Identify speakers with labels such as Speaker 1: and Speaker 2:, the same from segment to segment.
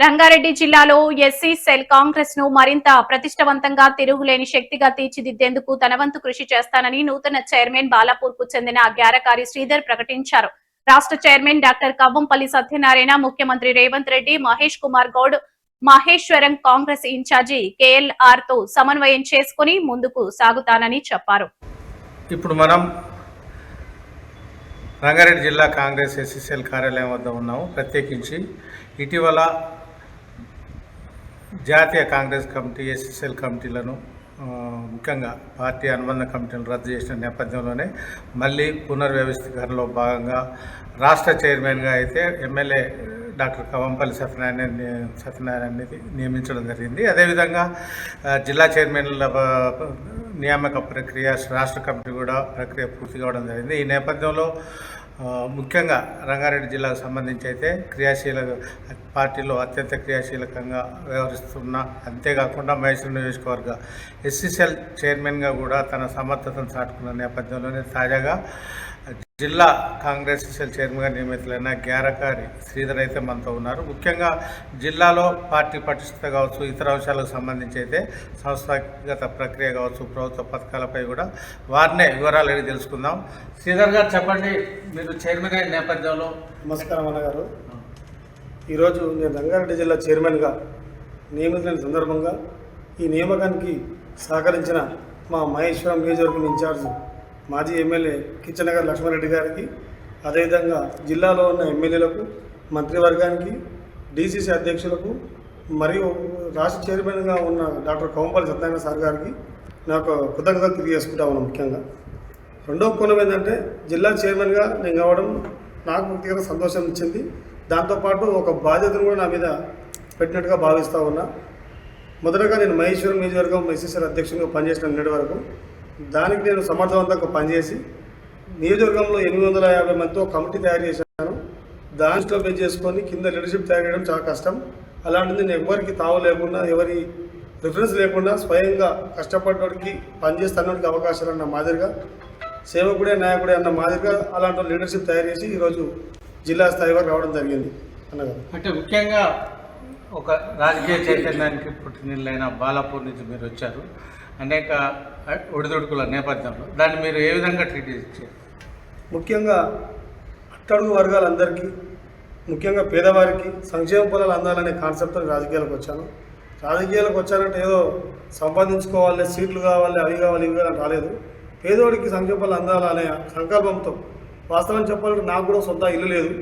Speaker 1: రంగారెడ్డి జిల్లాలో SC cell Congress ను మరింత ప్రతిష్టవంతంగా తిరుగులేని శక్తిగా తీర్చిదిద్దేందుకు తన వంతు కృషి చేస్తానని నూతన చైర్మన్ బాలాపూర్ కు చెందిన గ్యారకారి శ్రీధర్ ప్రకటించారు. రాష్ట్ర చైర్మన్ డాక్టర్ కవ్వంపల్లి సత్యనారాయణ, ముఖ్యమంత్రి రేవంత్ రెడ్డి, మహేష్ కుమార్ గౌడ్, మహేశ్వరం కాంగ్రెస్ ఇన్ఛార్జి కేఎల్ఆర్ తో సమన్వయం చేసుకుని ముందుకు సాగుతానని చెప్పారు.
Speaker 2: ఇప్పుడు మనం రంగారెడ్డి జిల్లా కాంగ్రెస్ ఎస్సీసీఎల్ కార్యాలయం వద్ద ఉన్నాము. ప్రత్యేకించి ఇటీవల జాతీయ కాంగ్రెస్ కమిటీ ఎస్సీసీఎల్ కమిటీలను ముఖ్యంగా పార్టీ అనుబంధ కమిటీలను రద్దు చేసిన నేపథ్యంలోనే మళ్ళీ పునర్వ్యవస్థీకరణలో భాగంగా రాష్ట్ర చైర్మన్గా అయితే ఎమ్మెల్యే డాక్టర్ కవ్వంపల్లి సత్యనారాయణ నియమించడం జరిగింది. అదేవిధంగా జిల్లా చైర్మన్ల నియామక ప్రక్రియ రాష్ట్ర కమిటీ కూడా ప్రక్రియ పూర్తి కావడం జరిగింది. ఈ నేపథ్యంలో ముఖ్యంగా రంగారెడ్డి జిల్లాకు సంబంధించి అయితే పార్టీలో అత్యంత క్రియాశీలకంగా వ్యవహరిస్తున్న, అంతేకాకుండా మహేశ్వరం నియోజకవర్గ ఎస్సీసీఎల్ చైర్మన్గా కూడా తన సమర్థతను చాటుకున్న నేపథ్యంలోనే తాజాగా జిల్లా కాంగ్రెస్ ఎస్సీసీఎల్ చైర్మన్గా నియమితులైన గ్యారకారి శ్రీధర్ అయితే మనతో ఉన్నారు. ముఖ్యంగా జిల్లాలో పార్టీ పటిష్టత కావచ్చు, ఇతర అంశాలకు సంబంధించి అయితే సంస్థాగత ప్రక్రియ కావచ్చు, ప్రభుత్వ పథకాలపై కూడా వారినే వివరాలు అడిగి తెలుసుకుందాం. శ్రీధర్ గారు చెప్పండి, మీరు చైర్మన్ అయిన నేపథ్యంలో.
Speaker 3: నమస్కారం అన్నగారు. ఈరోజు నేను రంగారెడ్డి జిల్లా చైర్మన్గా నియమితులైన సందర్భంగా ఈ నియామకానికి సహకరించిన మా మహేశ్వరం నియోజకవర్గం ఇన్ఛార్జ్ మాజీ ఎమ్మెల్యే కిచ్చనగర్ లక్ష్మారెడ్డి గారికి, అదేవిధంగా జిల్లాలో ఉన్న ఎమ్మెల్యేలకు, మంత్రివర్గానికి, డీసీసీ అధ్యక్షులకు మరియు రాష్ట్ర చైర్మన్గా ఉన్న డాక్టర్ కవ్వంపల్లి సత్యనారాయణ సార్ గారికి నాకు కృతజ్ఞతలు తెలియజేసుకుంటా ఉన్నాను. ముఖ్యంగా రెండవ కోణం ఏంటంటే, జిల్లా చైర్మన్గా నేను కావడం నాకు వ్యక్తిగత సంతోషం ఇచ్చింది. దాంతోపాటు ఒక బాధ్యతను కూడా నా మీద పెట్టినట్టుగా భావిస్తూ ఉన్నా. మొదటగా నేను మహేశ్వరం నియోజకవర్గం ఎస్సీసీఎల్ అధ్యక్షునిగా పనిచేసిన నేటి వరకు దానికి నేను సమర్థవంతంగా పనిచేసి నియోజకవర్గంలో 850 మందితో కమిటీ తయారు చేశాను. దానిలో బేస్ చేసుకొని కింద లీడర్షిప్ తయారు చేయడం చాలా కష్టం. అలాంటిది నేను ఎవరికి తావు లేకుండా, ఎవరి రిఫరెన్స్ లేకుండా స్వయంగా కష్టపడ్డోడికి పనిచేస్తున్నోడికి అవకాశాలు అన్న మాదిరిగా, సేవకుడే నాయకుడే అన్న మాదిరిగా అలాంటి లీడర్షిప్ తయారు చేసి ఈరోజు జిల్లా స్థాయి వరకు రావడం జరిగింది అన్నగారు.
Speaker 2: అంటే ముఖ్యంగా ఒక రాజకీయ చైతన్యానికి పుట్టినిల్లైన బాలాపూర్ నుంచి మీరు వచ్చారు. అనేక ఒడిదుడుకుల నేపథ్యంలో దాన్ని మీరు ఏ విధంగా ట్రీట్ చేశారు?
Speaker 3: ముఖ్యంగా అట్టడుగు వర్గాలందరికీ, ముఖ్యంగా పేదవారికి సంక్షేమ ఫలాలు అందాలనే కాన్సెప్ట్తో రాజకీయాలకు వచ్చాను. రాజకీయాలకు వచ్చానంటే ఏదో సంపాదించుకోవాలి, సీట్లు కావాలి, అవి కావాలి, ఇవి కావాలి రాలేదు. పేదోడికి సంక్షేమ ఫలాలు అందాలనే సంకల్పంతో, వాస్తవం చెప్పాలంటే నాకు కూడా సొంత ఇల్లు లేదు.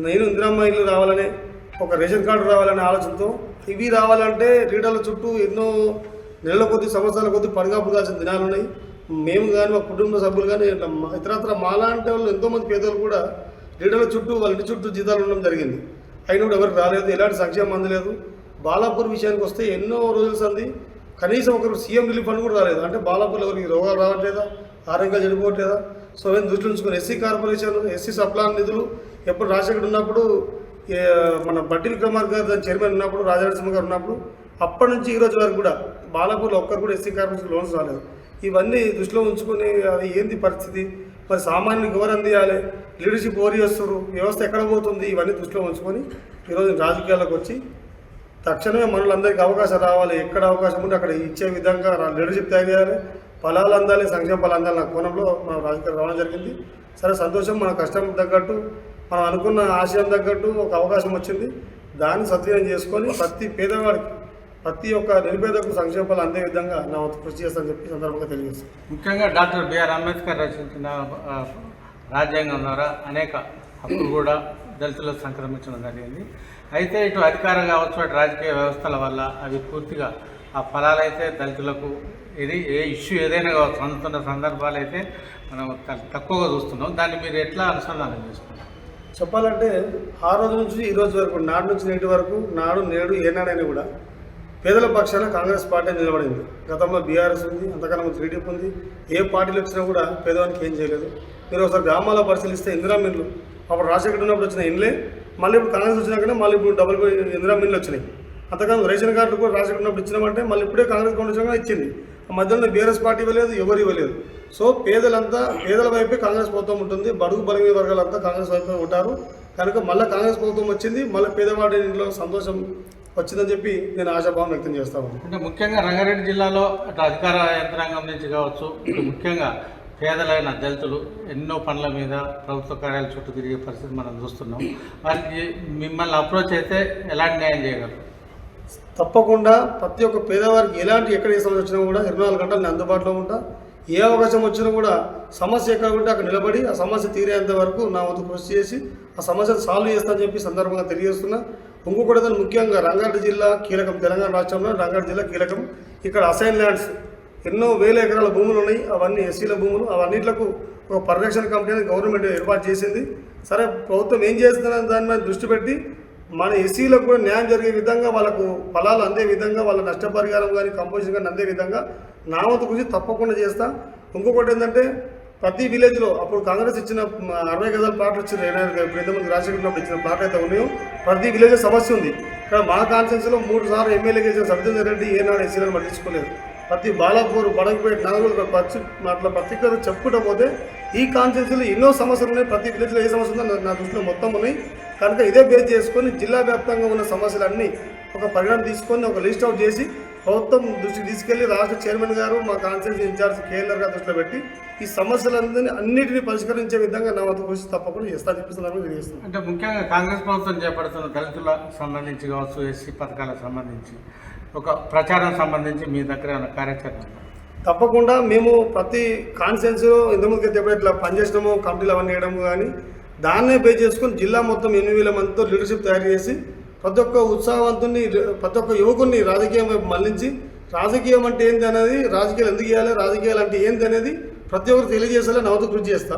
Speaker 3: నేను ఇందిరమ్మ ఇల్లు రావాలనే, ఒక రేషన్ కార్డు రావాలనే ఆలోచనతో, ఇవి రావాలంటే లీడర్ల చుట్టూ ఎన్నో నెలల కొద్ది, సంవత్సరాల కొద్ది పడగాపుగాల్సిన దినాలు ఉన్నాయి. మేము కానీ, మా కుటుంబ సభ్యులు కానీ, ఇతరత్ర మాలాంటి వాళ్ళు ఎంతోమంది పేదలు కూడా లీడర్ల చుట్టూ, వాళ్ళ ఇంటి చుట్టూ జీతాలు ఉండడం జరిగింది. అయినప్పుడు ఎవరికి రాలేదు, ఎలాంటి సంక్షేమం అందలేదు. బాలాపూర్ విషయానికి వస్తే ఎన్నో రోజులు సంది కనీసం ఒకరు సీఎం రిలీఫ్ ఫండ్ కూడా రాలేదు. అంటే బాలాపూర్ ఎవరికి రోగాలు రావట్లేదా, ఆరోగ్యాలు చెడిపోవట్లేదా? సో అవన్నీ దృష్టిలో ఉంచుకొని ఎస్సీ కార్పొరేషన్, ఎస్సీ సప్లాన్ నిధులు ఎప్పుడు రాజశేఖర్ ఉన్నప్పుడు, మన బట్టి విక్రమార్క గారు దాని చైర్మన్ ఉన్నప్పుడు, రాజనరసింహ గారు ఉన్నప్పుడు, అప్పటి నుంచి ఈ రోజు వరకు కూడా బాలాపూర్లో ఒక్కరు కూడా ఎస్సీ కార్పొరేషన్ లోన్స్ రాలేదు. ఇవన్నీ దృష్టిలో ఉంచుకొని అది ఏంది పరిస్థితి, మరి సామాన్యులకు ఎవరు అందియాలి, లీడర్షిప్ ఎవరు చేస్తారు, వ్యవస్థ ఎక్కడ పోతుంది, ఇవన్నీ దృష్టిలో ఉంచుకొని ఈరోజు రాజకీయాలకు వచ్చి తక్షణమే మనులందరికీ అవకాశం రావాలి, ఎక్కడ అవకాశం ఉంటే అక్కడ ఇచ్చే విధంగా లీడర్షిప్ తయారు చేయాలి, ఫలాలు అందాలి, సంక్షేమ ఫలాలు అందాలి. నా కోణంలో మనం రాజకీయాలు రావడం జరిగింది. సరే, సంతోషం. మన కష్టం తగ్గట్టు, మనం అనుకున్న ఆశయం తగ్గట్టు ఒక అవకాశం వచ్చింది. దాన్ని సద్వినియోగం చేసుకొని ప్రతి పేదవాడికి, ప్రతి ఒక్క నిరుపేదకు సంక్షేమ ఫలాలు అందే విధంగా నా కృషి చేస్తానని చెప్పి సందర్భంగా తెలియజేస్తాను.
Speaker 2: ముఖ్యంగా డాక్టర్ బిఆర్ అంబేద్కర్ రచించిన రాజ్యాంగం ద్వారా అనేక హక్కులు కూడా దళితులకు సంక్రమించడం జరిగింది. అయితే ఇటు అధికారం కావచ్చు, అటు రాజకీయ వ్యవస్థల వల్ల అవి పూర్తిగా ఆ ఫలాలు అయితే దళితులకు, ఇది ఏ ఇష్యూ ఏదైనా కావచ్చు, అందుతున్న సందర్భాలు అయితే మనం తక్కువగా చూస్తున్నాం. దాన్ని మీరు ఎట్లా అనుసంధానం చేసుకున్నారు?
Speaker 3: చెప్పాలంటే ఆ రోజు నుంచి ఈ రోజు వరకు, నాడు నుంచి నేటి వరకు, నాడు నేడు ఏనాడైనా కూడా పేదల పక్షాన కాంగ్రెస్ పార్టీ నిలబడింది. గతంలో బీఆర్ఎస్ ఉంది, అంతకన్నా టీడీపీ ఉంది. ఏ పార్టీలు వచ్చినా కూడా పేదవానికి ఏం చేయలేదు. మీరు ఒకసారి గ్రామాల్లో పరిశీలిస్తే ఇందిరా మిల్లు అప్పుడు రాజశేఖర్ ఉన్నప్పుడు వచ్చిన ఇండ్లే, మళ్ళీ ఇప్పుడు కాంగ్రెస్ వచ్చినాకనే మళ్ళీ ఇప్పుడు డబుల్ ఇందిరా మిల్లు వచ్చినాయి. అంతకాలం రేషన్ కార్డు కూడా రాజశేఖర్ ఉన్నప్పుడు ఇచ్చినామంటే మళ్ళీ ఇప్పుడే కాంగ్రెస్ గవర్నమెంట్ ఇచ్చింది. ఆ మధ్యలో బీఆర్ఎస్ పార్టీ ఇవ్వలేదు, ఎవరు ఇవ్వలేదు. సో పేదల వైపే కాంగ్రెస్ ప్రభుత్వం ఉంటుంది. బడుగు బలహీన వర్గాలంతా కాంగ్రెస్ వైపే ఉంటారు. కనుక మళ్ళీ కాంగ్రెస్ ప్రభుత్వం వచ్చింది, మళ్ళీ పేదవాడి ఇంట్లో సంతోషం వచ్చిందని చెప్పి నేను ఆశాభావం వ్యక్తం చేస్తా ఉన్నాను.
Speaker 2: అంటే ముఖ్యంగా రంగారెడ్డి జిల్లాలో అటు అధికార యంత్రాంగం నుంచి కావచ్చు, ఇటు ముఖ్యంగా పేదలైన దళితులు ఎన్నో పనుల మీద ప్రభుత్వ కార్యాలయాల చుట్టూ తిరిగే పరిస్థితి మనం చూస్తున్నాం. వారికి మిమ్మల్ని అప్రోచ్ అయితే ఎలాంటి న్యాయం చేయగలరు?
Speaker 3: తప్పకుండా ప్రతి ఒక్క పేదవారికి ఎలాంటి ఎక్కడ ఏ సమస్య వచ్చినా కూడా 24 గంటలు నేను అందుబాటులో ఉంటా. ఏ అవకాశం వచ్చినా కూడా సమస్య ఎక్కడ ఉంటే అక్కడ నిలబడి ఆ సమస్య తీరేంత వరకు నా వంతు కృషి చేసి ఆ సమస్యను సాల్వ్ చేస్తానని చెప్పి సందర్భంగా తెలియజేస్తున్నా. ఇంకొకటి ఏదైనా ముఖ్యంగా రంగారెడ్డి జిల్లా కీలకం, తెలంగాణ రాష్ట్రంలో రంగారెడ్డి జిల్లా కీలకం. ఇక్కడ అసైన్ ల్యాండ్స్ ఎన్నో వేల ఎకరాల భూములు ఉన్నాయి, అవన్నీ ఎస్సీల భూములు. అవన్నిట్లకు ఒక పరిరక్షణ కమిటీని గవర్నమెంట్ ఏర్పాటు చేసింది. సరే, ప్రభుత్వం ఏం చేస్తుందని దాని మీద దృష్టి పెట్టి మన ఎస్సీలకు కూడా న్యాయం జరిగే విధంగా, వాళ్ళకు ఫలాలు అందే విధంగా, వాళ్ళ నష్టపరిహారం కానీ కంపోజిషన్ కానీ అందే విధంగా నా వంతు కృషి తప్పకుండా చేస్తా. ఇంకొకటి ఏంటంటే ప్రతి విలేజ్లో అప్పుడు కాంగ్రెస్ ఇచ్చిన 60 గజాల ప్లాట్లు ఇచ్చిన ఇంతమంది రాజశేఖర్ ఇచ్చిన ప్లాట్ అయితే ఉన్నాయో ప్రతి విలేజ్ సమస్య ఉంది. ఇక్కడ మా కాన్స్టిట్యూన్సీలో 3 సార్లు ఎమ్మెల్యే చేసిన సత్యేంద్ర రెడ్డి ఏనాడు ఎస్సీలను పట్టించుకోలేదు. ప్రతి బాలాపూర్, బడగపేట, నగరులు అట్లా పత్రికలు చెప్పుకుంటూ పోతే ఈ కాన్స్టిట్యూన్సీలో ఎన్నో సమస్యలు ఉన్నాయి. ప్రతి విలేజ్లో ఏ సమస్య ఉందో నా దృష్టిలో మొత్తం ఉన్నాయి. కనుక ఇదే బేస్ చేసుకొని జిల్లా వ్యాప్తంగా ఉన్న సమస్యలన్నీ ఒక పరిగణన తీసుకొని ఒక లిస్ట్ అవుట్ చేసి ప్రభుత్వం దృష్టికి తీసుకెళ్లి రాష్ట్ర చైర్మన్ గారు, మా కాన్స్టిట్యూన్సీ ఇన్ఛార్జ్ కేఎల్ఆర్ గారు దృష్టిలో పెట్టి ఈ సమస్యలందరినీ అన్నింటినీ పరిష్కరించే విధంగా నా వంతు కృషి తప్పకుండా చేస్తాను చెప్పిస్తున్నాను తెలియజేస్తాను.
Speaker 2: అంటే ముఖ్యంగా కాంగ్రెస్ ప్రభుత్వం చేపడుతున్న దళితులకు సంబంధించి కావచ్చు, ఎస్సీ పథకాలకు సంబంధించి ఒక ప్రచారం సంబంధించి మీ దగ్గర ఉన్న కార్యాచరణ
Speaker 3: తప్పకుండా మేము ప్రతి కాన్స్టిట్యూన్సీలో ఇంతకుముందుకైతే ఎప్పుడు ఇట్లా పనిచేసినామో కమిటీలు అవన్నీ వేయడం కానీ దాన్నే బేస్ చేసుకొని జిల్లా మొత్తం 8,000 మందితో లీడర్షిప్ తయారు చేసి ప్రతి ఒక్క ఉత్సాహవంతుని, ప్రతి ఒక్క యువకుని రాజకీయం వైపు మళ్లించి రాజకీయం అంటే ఏంటి అనేది, రాజకీయాలు ఎందుకు చేయాలి, రాజకీయాలు అంటే ఏంటి అనేది ప్రతి ఒక్కరు తెలియజేసేలా నా వంతు కృషి చేస్తా.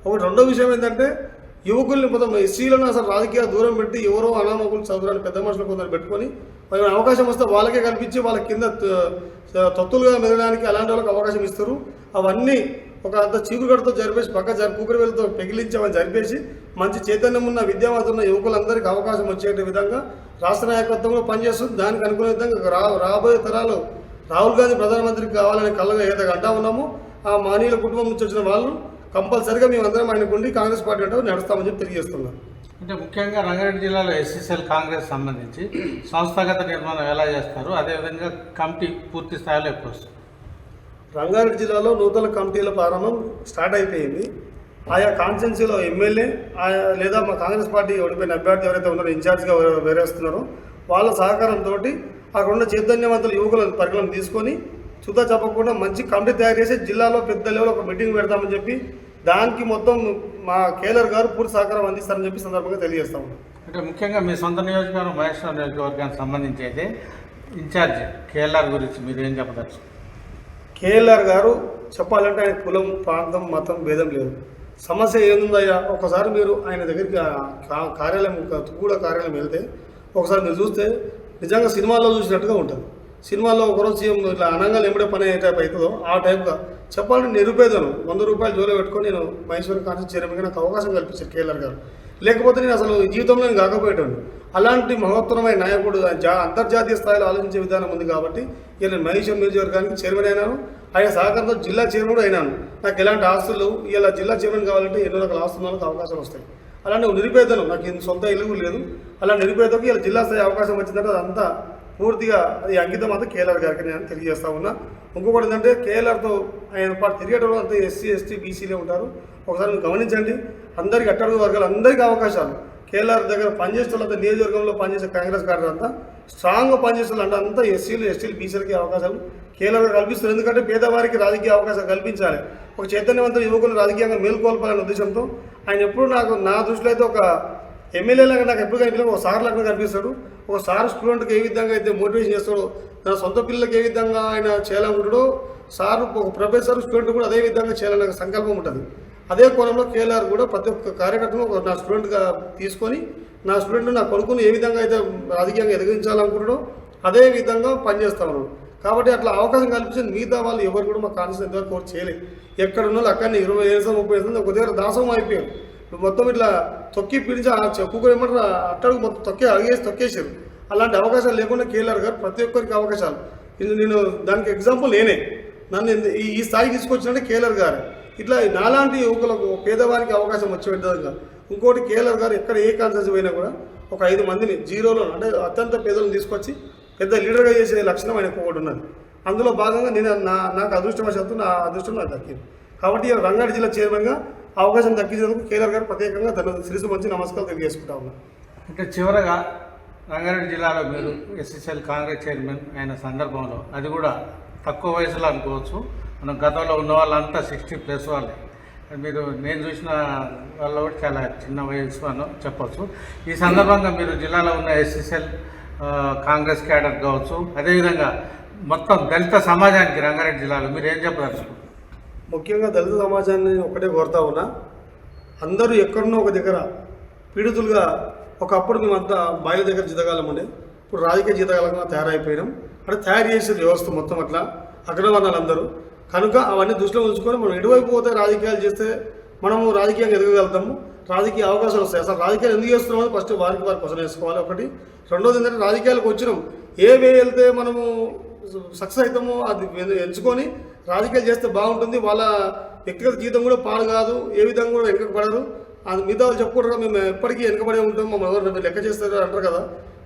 Speaker 3: ఒకటి రెండో విషయం ఏంటంటే యువకుల్ని మొత్తం ఎస్సీలను అసలు రాజకీయాలు దూరం పెట్టి ఎవరో అనామకులు చదువురాని పెద్ద మనుషులు కొందరు పెట్టుకొని వాళ్ళకి అవకాశం వస్తే వాళ్ళకే కల్పించి వాళ్ళ కింద తొత్తులుగా మెదగడానికి అలాంటి వాళ్ళకి అవకాశం ఇస్తారు. అవన్నీ ఒక అంత చీపురుగడతో జరిపేసి కూకరి వేలతో పెగిలించి అవన్నీ జరిపేసి మంచి చైతన్యం ఉన్న విద్యావంతున్న యువకులందరికీ అవకాశం వచ్చే విధంగా రాష్ట్ర నాయకత్వంలో పనిచేస్తుంది. దానికి అనుకునే విధంగా రాబోయే తరాలు రాహుల్ గాంధీ ప్రధానమంత్రికి కావాలని కళ్ళగా ఏదైతే అంటా ఉన్నామో ఆ మానీయుల కుటుంబం నుంచి వచ్చిన వాళ్ళు కంపల్సరిగా మేమందరం ఆయనకుండి కాంగ్రెస్ పార్టీ అంటే నడుస్తామని చెప్పి తెలియజేస్తున్నాం.
Speaker 2: అంటే ముఖ్యంగా రంగారెడ్డి జిల్లాలో ఎస్సీసీఎల్ కాంగ్రెస్ సంబంధించి సంస్థాగత నిర్మాణం ఎలా చేస్తారు, అదేవిధంగా కమిటీ పూర్తి స్థాయిలో ఎప్పుడు వస్తుంది?
Speaker 3: రంగారెడ్డి జిల్లాలో నూతన కమిటీల ప్రారంభం స్టార్ట్ అయిపోయింది. ఆయా కాన్స్టిట్యున్సీలో ఎమ్మెల్యే లేదా మా కాంగ్రెస్ పార్టీ ఓడిపోయిన అభ్యర్థి ఎవరైతే ఉన్నారో ఇన్ఛార్జ్గా వేరేస్తున్నారో వాళ్ళ సహకారంతో అక్కడ ఉన్న చైతన్యవంతుల యువకులను పరిగణన తీసుకొని చూద్దా చెప్పకుండా మంచి కమిటీ తయారు చేసి జిల్లాలో పెద్ద లెవెల్ ఒక మీటింగ్ పెడతామని చెప్పి దానికి మొత్తం మా కేఎల్ఆర్ గారు పూర్తి సహకారం అందిస్తారని చెప్పి సందర్భంగా తెలియజేస్తాము.
Speaker 2: అంటే ముఖ్యంగా మీ సొంత నియోజకవర్గం మహేశ్వరం నియోజకవర్గానికి సంబంధించి అయితే ఇన్ఛార్జ్ కేఎల్ఆర్ గురించి మీరు ఏం చెప్పదచ్చు?
Speaker 3: కేఎల్ఆర్ గారు చెప్పాలంటే ఆయన కులం, ప్రాంతం, మతం భేదం లేదు. సమస్య ఏముందయ్యా ఒకసారి మీరు ఆయన దగ్గరికి కార్యాలయం కూడా కార్యాలయం వెళ్తే ఒకసారి మీరు చూస్తే నిజంగా సినిమాల్లో చూసినట్టుగా ఉంటుంది. సినిమాల్లో ఒకరోజు సీఎం ఇట్లా అనంగాలు ఎప్పుడే పని ఏ టైప్ అవుతుందో ఆ టైప్గా చెప్పాలంటే నిరుపేదను 100 రూపాయలు జోలో పెట్టుకొని నేను మహేశ్వరం కాన్స్టిట్యూన్సీ చైర్మన్గా నాకు అవకాశం కల్పించారు కేఎల్ఆర్ గారు. లేకపోతే నేను అసలు జీవితంలో నేను కాకపోయేటాను. అలాంటి మహోత్తరమైన నాయకుడు అంతర్జాతీయ స్థాయిలో ఆలోచించే విధానం ఉంది కాబట్టి నేను మహేశ్వరం నియోజకవర్గానికి చైర్మన్ అయినాను. ఆయన సహకారంతో జిల్లా చైర్మన్ అయినాను. నాకు ఎలాంటి ఆస్తులు ఇలా జిల్లా చైర్మన్ కావాలంటే ఎన్నో రకాల ఆస్తులకు అవకాశం వస్తాయి. అలాంటి నిరుపేదను, నాకు సొంత ఇల్లు లేదు. అలా నిరుపేదకు ఇలా జిల్లా స్థాయి అవకాశం వచ్చిందంటే అదంతా పూర్తిగా అది అంకితం అంతా కేఎల్ఆర్ గారికి నేను తెలియజేస్తా ఉన్నా. ఇంకొకటి ఏంటంటే కేఎల్ఆర్తో ఆయన పాటు తిరిగేటప్పుడు అంతా ఎస్సీ, ఎస్టీ, బీసీలే ఉంటారు. ఒకసారి మీరు గమనించండి, అందరికీ అట్టడుగు వర్గాలు అందరికీ అవకాశాలు. కేఎల్ఆర్ దగ్గర పనిచేసే వాళ్ళంతా నియోజకవర్గంలో పనిచేసే కాంగ్రెస్ కార్యకర్తలు అంతా స్ట్రాంగ్గా పనిచేసే వాళ్ళంటే అంతా ఎస్సీలు, ఎస్టీలు, బీసీలకి అవకాశాలు కేఎల్ఆర్ కల్పిస్తారు. ఎందుకంటే పేదవారికి రాజకీయ అవకాశాలు కల్పించాలి, ఒక చైతన్యవంతుల యువకులు రాజకీయంగా మేలుకోల్పాలనే ఉద్దేశంతో ఆయన ఎప్పుడు నా దృష్టిలో అయితే ఒక ఎమ్మెల్యేలాగా నాకు ఎప్పుడు కనిపించలేదు, ఒక సార్ లాగా కనిపిస్తాడు. ఒక సార్ స్టూడెంట్కి ఏ విధంగా అయితే మోటివేషన్ చేస్తాడో, తన సొంత పిల్లలకి ఏ విధంగా ఆయన చేయాలనుకుంటాడో సార్ ఒక ప్రొఫెసర్ స్టూడెంట్ కూడా అదే విధంగా చేయాలనే సంకల్పం ఉంటుంది. అదే కోణంలో కేఎల్ఆర్ కూడా ప్రతి ఒక్క కార్యకర్తను నా స్టూడెంట్గా తీసుకొని నా స్టూడెంట్ నా కొడుకుని ఏ విధంగా అయితే రాజకీయంగా ఎదిగించాలనుకుంటాడో అదే విధంగా పనిచేస్తా ఉన్నాడు. కాబట్టి అట్లా అవకాశం కల్పించింది మిగతా వాళ్ళు ఎవరు కూడా మా కాన్స్టిట్యూన్సీ ఎంతవరకు కోర్టు చేయలేదు. ఎక్కడ ఉన్నోళ్ళు అక్కడనే 20 ఏళ్ళు 30 ఏళ్ళు ఒక దగ్గర దాసం అయిపోయారు. మొత్తం ఇట్లా తొక్కి పిలిచి ఆ చెప్పుకొని ఏమంటారు అట్టడుగు మొత్తం తొక్కేసారు. అలాంటి అవకాశాలు లేకుండా కేఎల్ఆర్ గారు ప్రతి ఒక్కరికి అవకాశాలు. నేను దానికి ఎగ్జాంపుల్ నేనే. నన్ను ఈ స్థాయికి తీసుకొచ్చినట్టే కేఎల్ఆర్ గారు. ఇట్లా నాలాంటి యువకులకు పేదవారికి అవకాశం వచ్చే విధంగా ఇంకోటి కేఎల్ఆర్ గారు ఎక్కడ ఏ కాన్సెన్స్ పోయినా కూడా ఒక 5 మందిని జీరోలో అంటే అత్యంత పేదలను తీసుకొచ్చి పెద్ద లీడర్గా చేసే లక్షణం ఆయనకు ఒకటి ఉన్నది. అందులో భాగంగా నేను నాకు అదృష్టవశాత్తు నా అదృష్టం నాకు దక్కింది. కాబట్టి రంగారెడ్డి జిల్లా చైర్మన్గా అవకాశం దక్కించినందుకు కేఎల్ఆర్ గారు ప్రత్యేకంగా శిరస్సు మంచి నమస్కారం తెలియజేసుకుంటా ఉన్నాను.
Speaker 2: అంటే చివరగా రంగారెడ్డి జిల్లాలో మీరు ఎస్సీసీఎల్ కాంగ్రెస్ చైర్మన్ అయిన సందర్భంలో అది కూడా తక్కువ వయసులో అనుకోవచ్చు. మనం గతంలో ఉన్న వాళ్ళంతా 60+ వాళ్ళే. మీరు నేను చూసిన వాళ్ళు కూడా చాలా చిన్న వయసు అని చెప్పవచ్చు. ఈ సందర్భంగా మీరు జిల్లాలో ఉన్న ఎస్సీసీఎల్ కాంగ్రెస్ క్యాడర్ కావచ్చు, అదేవిధంగా మొత్తం దళిత సమాజానికి రంగారెడ్డి జిల్లాలో మీరు ఏం చెప్పదలుచుకుంటారు?
Speaker 3: ముఖ్యంగా దళిత సమాజాన్ని ఒకటే కోరుతా ఉన్నా, అందరూ ఎక్కడున్నో ఒక దగ్గర పీడితులుగా ఒకప్పుడు మేమంతా బాయిల దగ్గర జీతగాలమండి, ఇప్పుడు రాజకీయ జీతగాలంగా తయారైపోయినాం. అంటే తయారు చేసే వ్యవస్థ మొత్తం అట్లా అగ్రవర్ణాలు అందరూ. కనుక అవన్నీ దృష్టిలో ఉంచుకొని మనం ఎటువైపు పోతే రాజకీయాలు చేస్తే మనము రాజకీయంగా ఎదగగలుగుతాము, రాజకీయ అవకాశాలు వస్తాయి. అసలు రాజకీయాలు ఎందుకు చేస్తున్నామని ఫస్ట్ వారికి క్వశ్చన్ వేసుకోవాలి. ఒకటి. రెండోది ఏంటంటే రాజకీయాలకు వచ్చినాం, ఏ వే వెళ్తే మనము సక్సెస్ అవుతామో అది ఎంచుకొని రాజకీయాలు చేస్తే బాగుంటుంది. వాళ్ళ వ్యక్తిగత జీవితం కూడా పాడు కాదు, ఏ విధంగా కూడా వెనకపడరు. అది మిగతా వాళ్ళు చెప్పుకుంటారు మేము ఎప్పటికీ వెనకబడే ఉంటాం, మమ్మల్ని ఎవరు లెక్క చేస్తారు అంటారు కదా.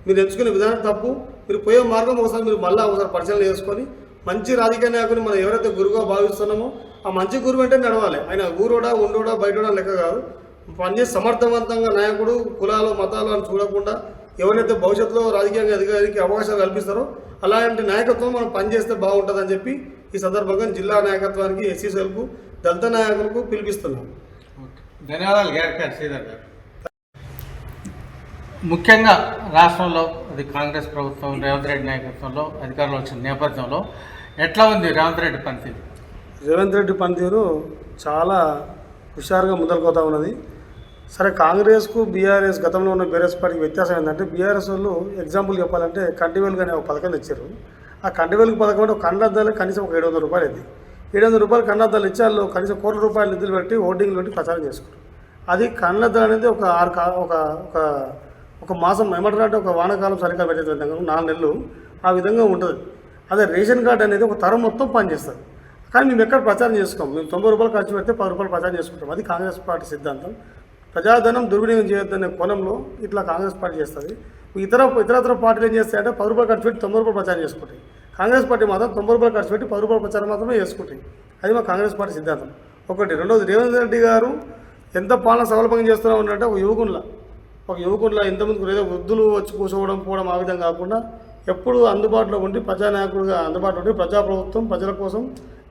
Speaker 3: మీరు ఎంచుకునే విధానం తప్పు. మీరు పోయే మార్గం ఒకసారి మీరు మళ్ళీ ఒకసారి పరిశీలన చేసుకొని మంచి రాజకీయ నాయకుని మనం ఎవరైతే గురువుగా భావిస్తున్నామో ఆ మంచి గురువు అంటే నడవాలి. ఆయన ఊరోడా ఉండోడా బయటోడా లెక్క కాదు. పనిచేసి సమర్థవంతంగా నాయకుడు కులాలు మతాలు అని చూడకుండా ఎవరైతే భవిష్యత్తులో రాజకీయంగా ఎదగడానికి అవకాశాలు కల్పిస్తారో అలాంటి నాయకత్వం మనం పనిచేస్తే బాగుంటుందని చెప్పి ఈ సందర్భంగా జిల్లా నాయకత్వానికి ఎస్సీసీఎల్కు దళిత నాయకులకు పిలిపిస్తున్నాం.
Speaker 2: ధన్యవాదాలు గారు శ్రీధర్ గారు. ముఖ్యంగా రాష్ట్రంలో అది కాంగ్రెస్ ప్రభుత్వం రేవంత్ రెడ్డి నాయకత్వంలో అధికారంలో వచ్చిన నేపథ్యంలో ఎట్లా ఉంది రేవంత్ రెడ్డి పనితీరు?
Speaker 3: రేవంత్ రెడ్డి పనితీరు చాలా హుషారుగా ముందలుకోతా ఉన్నది. సరే, కాంగ్రెస్కు బీఆర్ఎస్ గతంలో ఉన్న బీఆర్ఎస్ పార్టీకి వ్యత్యాసం ఏంటంటే బీఆర్ఎస్ వాళ్ళు ఎగ్జాంపుల్ చెప్పాలంటే కంటివేలుగా అనే ఒక పథకం తెచ్చారు. ఆ కంటివేలుగు పథకం అంటే ఒక కండద్దాలు కనీసం ఒక 700 రూపాయలు అయింది. 700 రూపాయలు కండద్దాలు ఇచ్చి వాళ్ళు కనీసం ₹1 కోట్ల రూపాయలు నిధులు పెట్టి ఓటింగ్లు పెట్టి ప్రచారం చేసుకున్నారు. అది కండద్దాలు అనేది ఒక మాసం ఏమంటారంటే ఒక వానాకాలం సరిగ్గా పెట్టే విధంగా 4 నెలలు ఆ విధంగా ఉంటుంది. అదే రేషన్ కార్డు అనేది ఒక తరం మొత్తం పనిచేస్తుంది. కానీ మేము ఎక్కడ ప్రచారం చేసుకోం. మేము 90 రూపాయలు ఖర్చు పెడితే 10 రూపాయలు ప్రచారం చేసుకుంటాం. అది కాంగ్రెస్ పార్టీ సిద్ధాంతం. ప్రజాధనం దుర్వినియోగం చేయొద్దనే కోణంలో ఇట్లా కాంగ్రెస్ పార్టీ చేస్తుంది. ఇతరత్ర పార్టీలు ఏం చేస్తాయంటే 10 రూపాయలు ఖర్చు పెట్టి 90 రూపాయలు ప్రచారం చేసుకుంటాయి. కాంగ్రెస్ పార్టీ మాత్రం 90 రూపాయలు ఖర్చు పెట్టి 10 రూపాయల ప్రచారం మాత్రమే చేసుకుంటాయి. అది మా కాంగ్రెస్ పార్టీ సిద్ధాంతం. ఒకటి. రెండోది, రేవంత్ రెడ్డి గారు ఎంత పాలన సౌలభ్యంగా చేస్తూ ఉన్నారంటే ఒక యువకుల్లా ఇంతకుముందు ఏదో వృద్ధులు వచ్చి కూర్చోవడం పోవడం ఆ విధంగా కాకుండా ఎప్పుడు అందుబాటులో ఉండి ప్రజానాయకుడిగా అందుబాటులో ఉండి ప్రజాప్రభుత్వం ప్రజల కోసం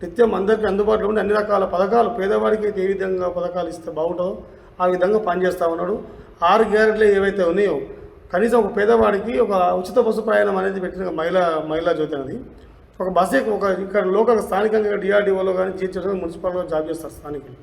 Speaker 3: నిత్యం అందరికీ అందుబాటులో ఉండి అన్ని రకాల పథకాలు పేదవాడికి ఏ విధంగా పథకాలు ఇస్తే బాగుంటుందో ఆ విధంగా పనిచేస్తూ ఉన్నాడు. 6 గ్యారెంటీలు ఏవైతే ఉన్నాయో కనీసం ఒక పేదవాడికి ఒక ఉచిత బస్సు ప్రయాణం అనేది పెట్టిన మహిళా జ్యోతి అనేది ఒక బస్సు ఇక్కడ లోకల్ స్థానికంగా డిఆర్డీఓలో కానీ జీహెచ్ఎంసీ మున్సిపాల్లో జాబ్ చేస్తారు స్థానికులు.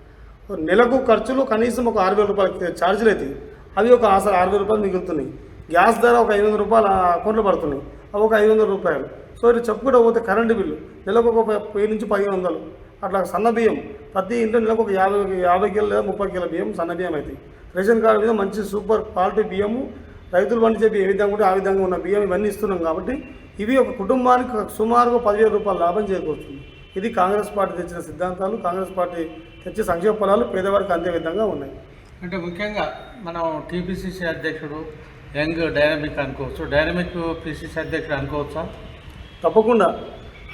Speaker 3: నెలకు ఖర్చులు కనీసం ఒక 6,000 రూపాయలు ఛార్జీలు అవుతాయి. అవి ఒక 6,000 రూపాయలు మిగులుతున్నాయి. గ్యాస్ ధర ఒక 500 రూపాయలు అకౌంట్లో పడుతున్నాయి. అవి ఒక 500 రూపాయలు. సో ఇది చెప్పుకుంటూ పోతే కరెంటు బిల్లు నెలకు ఒక 1000 నుంచి 1500. అట్లా సన్న బియ్యం ప్రతి ఇంట్లో నెలకు ఒక 50 కిలో లేదా 30 కిలో బియ్యం సన్న బియ్యం అవుతాయి. రేషన్ కార్డు మీద మంచి సూపర్ క్వాలిటీ బియ్యము రైతులు పండించే ఏ విధంగా ఉంటే ఆ విధంగా ఉన్న బియ్యం ఇవన్నీ ఇస్తున్నాం. కాబట్టి ఇవి ఒక కుటుంబానికి సుమారుగా 10,000 రూపాయల లాభం చేకూరుతుంది. ఇది కాంగ్రెస్ పార్టీ తెచ్చిన సిద్ధాంతాలు. కాంగ్రెస్ పార్టీ తెచ్చే సంక్షేమ ఫలాలు పేదవారికి అందే విధంగా ఉన్నాయి.
Speaker 2: అంటే ముఖ్యంగా మనం టీపీసీసీ అధ్యక్షుడు యంగ్ డైనమిక్ అనుకోవచ్చు, డైనమిక్ పీసీసీ అధ్యక్షుడు అనుకోవచ్చా?
Speaker 3: తప్పకుండా.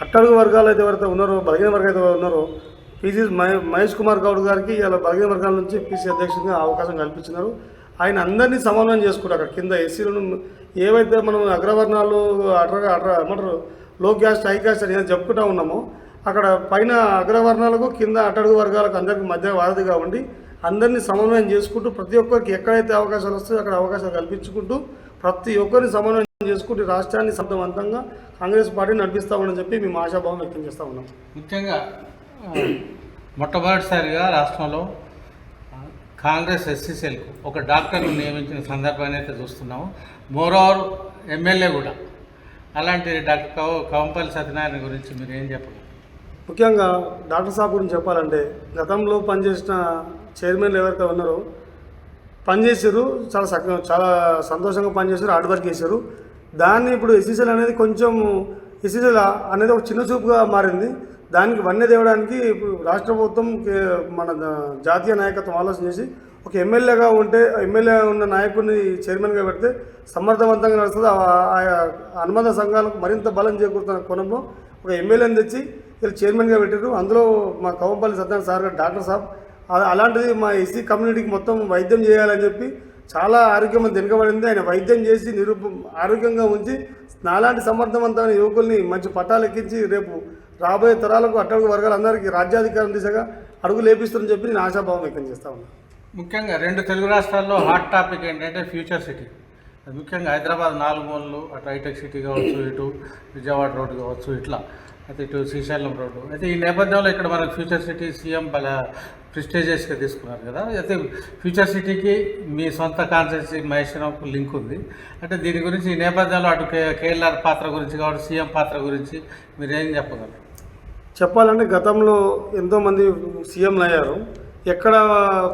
Speaker 3: అట్టడుగు వర్గాలు అయితే ఎవరైతే ఉన్నారో బలహీన వర్గాలు అయితే ఉన్నారో మహేష్ కుమార్ గౌడ్ గారికి ఇలా బలహీన వర్గాల నుంచి పీసీ అధ్యక్షుడిగా అవకాశం కల్పించినారు. ఆయన అందరినీ సమన్వయం చేసుకుంటారు. అక్కడ కింద ఎస్సీలను ఏవైతే మనం అగ్రవర్ణాలు ఏమంటారు లో క్యాస్ట్ హై క్యాస్ట్ అని చెప్పుకుంటూ ఉన్నామో అక్కడ పైన అగ్రవర్ణాలకు కింద అట్టడుగు వర్గాలకు అందరికీ మధ్య వారధిగా ఉండి అందరినీ సమన్వయం చేసుకుంటూ ప్రతి ఒక్కరికి ఎక్కడైతే అవకాశాలు వస్తాయో అక్కడ అవకాశాలు కల్పించుకుంటూ ప్రతి ఒక్కరిని సమన్వయం చేసుకుంటూ రాష్ట్రాన్ని సమర్థవంతంగా కాంగ్రెస్ పార్టీ నడిపిస్తామని చెప్పి మేము ఆశాభావం వ్యక్తం చేస్తూ ఉన్నాం.
Speaker 2: ముఖ్యంగా మొట్టమొదటిసారిగా రాష్ట్రంలో కాంగ్రెస్ ఎస్సీసీఎల్కు ఒక డాక్టర్ను నియమించిన సందర్భాన్ని అయితే చూస్తున్నాము. మోరోవర్ ఎమ్మెల్యే కూడా. అలాంటి డాక్టర్ కవంపల్లి సత్యనారాయణ గురించి మీరు ఏం చెప్పాలి?
Speaker 3: ముఖ్యంగా డాక్టర్ సాబ్ గురించి చెప్పాలంటే గతంలో పనిచేసిన చైర్మన్లు ఎవరైతే ఉన్నారో పనిచేసారు, చాలా సంతోషంగా పనిచేశారు, హార్డ్ వర్క్ చేశారు. దాన్ని ఇప్పుడు ఎస్సీసీఎల్ అనేది కొంచెం ఎస్సీసీఎల్ అనేది ఒక చిన్న చూపుగా మారింది. దానికి వన్నె తేవడానికి ఇప్పుడు రాష్ట్ర ప్రభుత్వం మన జాతీయ నాయకత్వం ఆలోచన చేసి ఒక ఎమ్మెల్యేగా ఉంటే ఎమ్మెల్యే ఉన్న నాయకుడిని చైర్మన్గా పెడితే సమర్థవంతంగా నడుస్తుంది. ఆ అనుబంధ సంఘాలకు మరింత బలం చేకూరుతున్న కోణంలో ఒక ఎమ్మెల్యేని తెచ్చి వీళ్ళు చైర్మన్గా పెట్టారు. అందులో మా కవంపల్లి సత్యనారాయణ సార్ గారు డాక్టర్ సాబ్ అలాంటిది మా ఎస్సీ కమ్యూనిటీకి మొత్తం వైద్యం చేయాలని చెప్పి చాలా ఆరోగ్యం వెనుకబడింది. ఆయన వైద్యం చేసి ఆరోగ్యంగా ఉంచి నాలాంటి సమర్థవంతమైన యువకుల్ని మంచి పట్టాలు ఎక్కించి రేపు రాబోయే తరాలకు అట్టడుగు వర్గాలందరికీ రాజ్యాధికారం దిశగా అడుగు లేపిస్తుందని చెప్పి నేను ఆశాభావం వ్యక్తం చేస్తా ఉన్నాను.
Speaker 2: ముఖ్యంగా 2 తెలుగు రాష్ట్రాల్లో హాట్ టాపిక్ ఏంటంటే ఫ్యూచర్ సిటీ. అది ముఖ్యంగా హైదరాబాద్ 4 మూలలు, అటు హైటెక్ సిటీ కావచ్చు, ఇటు విజయవాడ రోడ్డు కావచ్చు, ఇట్లా అయితే ఇటు శ్రీశైలం రోడ్డు. అయితే ఈ నేపథ్యంలో ఇక్కడ మనకు ఫ్యూచర్ సిటీ సీఎం ప్రిస్టేజియస్గా తీసుకున్నారు కదా. అయితే ఫ్యూచర్ సిటీకి మీ సొంత కాన్స్టిట్యున్సీ మహేశ్వరంకు లింక్ ఉంది. అంటే దీని గురించి ఈ నేపథ్యంలో అటు కేఎల్ఆర్ పాత్ర గురించి కాబట్టి సీఎం పాత్ర గురించి మీరు ఏం చెప్పగలరు?
Speaker 3: చెప్పాలంటే గతంలో ఎంతోమంది సీఎంలు అయ్యారు. ఎక్కడ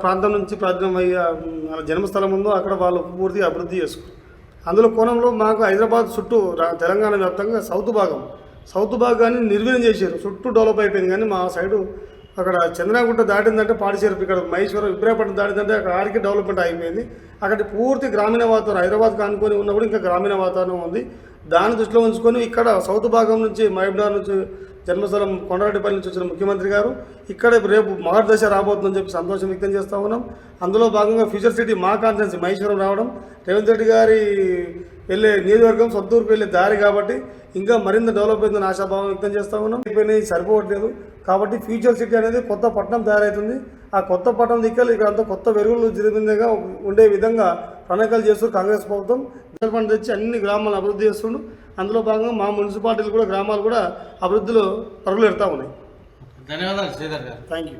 Speaker 3: ప్రాంతం నుంచి ప్రాంతం అయ్యే వాళ్ళ జన్మస్థలం ఉందో అక్కడ వాళ్ళు పూర్తిగా అభివృద్ధి చేసుకున్నారు. అందులో కోణంలో మాకు హైదరాబాద్ చుట్టూ తెలంగాణ వ్యాప్తంగా సౌత్ భాగాన్ని నిర్వీర్యం చేశారు. చుట్టూ డెవలప్ అయిపోయింది. కానీ మా సైడు అక్కడ చంద్రగుట్ట దాటిందంటే పాడిచేరు, ఇక్కడ మహేశ్వరం ఇబ్రాహీపట్నం దాటిందంటే అక్కడ ఆడికి డెవలప్మెంట్ అయిపోయింది. అక్కడ పూర్తి గ్రామీణ వాతావరణం, హైదరాబాద్కి ఆనుకొని ఉన్నప్పుడు ఇంకా గ్రామీణ వాతావరణం ఉంది. దాన్ని దృష్టిలో ఉంచుకొని ఇక్కడ సౌత్ భాగం నుంచి మహబూబ్నగర్ నుంచి జన్మస్థలం కొండరెడ్డిపల్లి నుంచి వచ్చిన ముఖ్యమంత్రి గారు ఇక్కడ రేపు మహర్దశ రాబోతుందని చెప్పి సంతోషం వ్యక్తం చేస్తూ ఉన్నాం. అందులో భాగంగా ఫ్యూచర్ సిటీ మా కాన్స్టిట్యున్సీ మహేశ్వరం రావడం, రేవంత్ రెడ్డి గారి వెళ్ళే నియోజకవర్గం సొంతూరుకు వెళ్ళే దారి కాబట్టి ఇంకా మరింత డెవలప్ అయిందని ఆశాభావం వ్యక్తం చేస్తూ ఉన్నాం. అయిపోయినాయి సరిపోవట్లేదు కాబట్టి ఫ్యూచర్ సిటీ అనేది కొత్త పట్టణం తయారవుతుంది. ఆ కొత్త పట్టణం దిక్కలు ఇక్కడ అంతా కొత్త వెలుగులు జరిగిందిగా ఉండే విధంగా ప్రణాళికలు చేస్తూ కాంగ్రెస్ ప్రభుత్వం డెవలప్మెంట్ తెచ్చి అన్ని గ్రామాలను అభివృద్ధి చేస్తుండు. అందులో భాగంగా మా మున్సిపాలిటీలు కూడా గ్రామాలు కూడా అభివృద్ధిలో పరుగులు పెడతా ఉన్నాయి.
Speaker 2: ధన్యవాదాలు శ్రీధర్ గారు.
Speaker 3: Thank you.